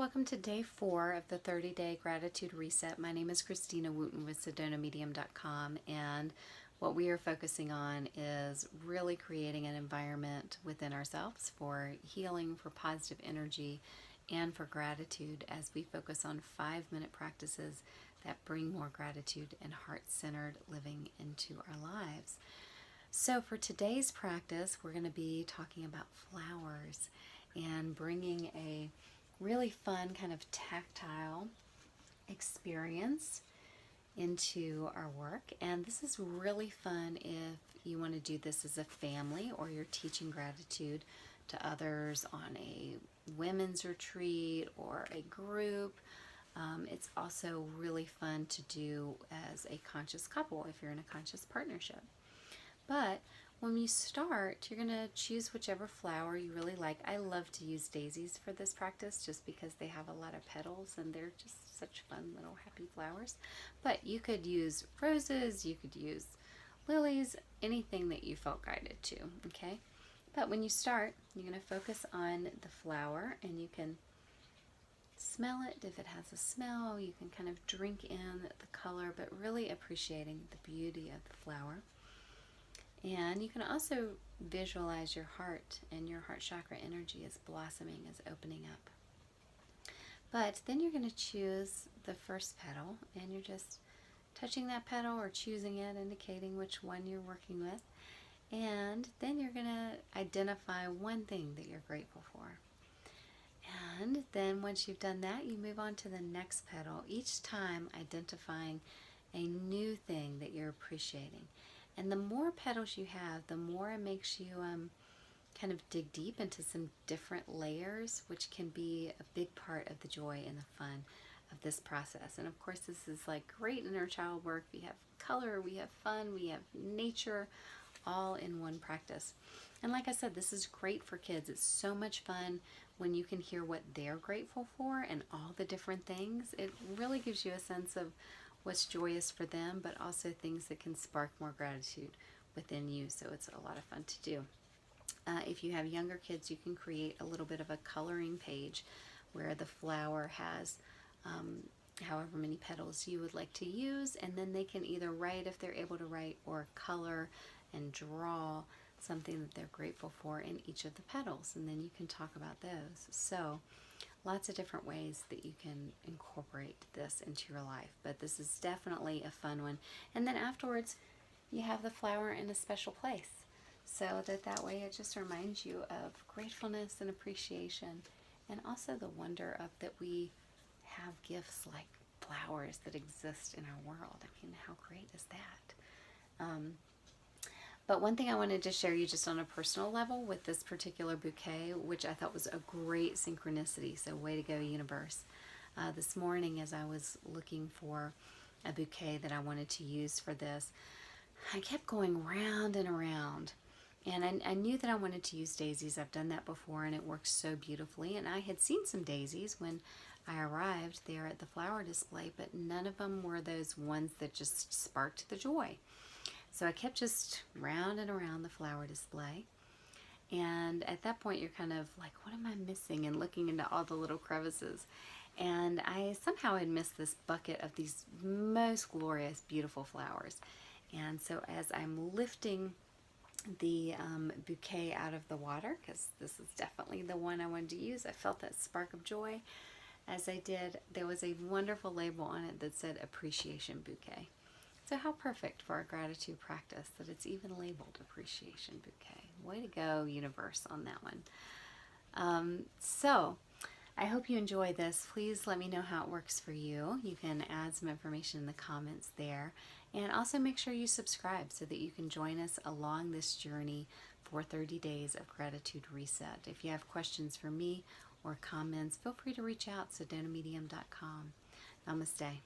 welcome to day 4 of the 30-day gratitude reset. My name is Christina Wooten with SedonaMedium.com, and what we are focusing on is really creating an environment within ourselves for healing, for positive energy, and for gratitude as we focus on 5-minute practices that bring more gratitude and heart-centered living into our lives. So for today's practice, we're going to be talking about flowers and bringing a really fun kind of tactile experience into our work. And this is really fun if you want to do this as a family or you're teaching gratitude to others on a women's retreat or a group. It's also really fun to do as a conscious couple if you're in a conscious partnership. But when you start, you're going to choose whichever flower you really like. I love to use daisies for this practice just because they have a lot of petals and they're just such fun little happy flowers. But you could use roses, you could use lilies, anything that you felt guided to, okay? But when you start, you're going to focus on the flower and you can smell it. If it has a smell, you can kind of drink in the color, but really appreciating the beauty of the flower. And you can also visualize your heart, and your heart chakra energy is blossoming, is opening up. But then you're going to choose the first petal, and you're just touching that petal or choosing it, indicating which one you're working with. And then you're going to identify one thing that you're grateful for. And then once you've done that, you move on to the next petal, each time identifying a new thing that you're appreciating. And the more petals you have, the more it makes you kind of dig deep into some different layers, which can be a big part of the joy and the fun of this process. And of course, this is like great inner child work. We have color, we have fun, we have nature, all in one practice. And like I said, this is great for kids. It's so much fun when you can hear what they're grateful for and all the different things. It really gives you a sense of what's joyous for them, but also things that can spark more gratitude within you. So it's a lot of fun to do. If you have younger kids, you can create a little bit of a coloring page where the flower has however many petals you would like to use, and then they can either write if they're able to write, or color and draw something that they're grateful for in each of the petals, and then you can talk about those. So lots of different ways that you can incorporate this into your life, but this is definitely a fun one. And then afterwards, you have the flower in a special place, so that way it just reminds you of gratefulness and appreciation, and also the wonder of that we have gifts like flowers that exist in our world. I mean, how great is that? But one thing I wanted to share you just on a personal level with this particular bouquet, which I thought was a great synchronicity, so way to go, universe. This morning as I was looking for a bouquet that I wanted to use for this, I kept going round and around. And I knew that I wanted to use daisies. I've done that before and it works so beautifully. And I had seen some daisies when I arrived there at the flower display, but none of them were those ones that just sparked the joy. So I kept just round and around the flower display. And at that point, you're kind of like, what am I missing? And looking into all the little crevices. And I somehow had missed this bucket of these most glorious, beautiful flowers. And so as I'm lifting the bouquet out of the water, because this is definitely the one I wanted to use, I felt that spark of joy. As I did, there was a wonderful label on it that said Appreciation Bouquet. So how perfect for a gratitude practice that it's even labeled Appreciation Bouquet. Way to go, universe, on that one. So I hope you enjoy this. Please let me know how it works for you. You can add some information in the comments there. And also make sure you subscribe so that you can join us along this journey for 30 days of gratitude reset. If you have questions for me or comments, feel free to reach out, SedonaMedium.com. Namaste.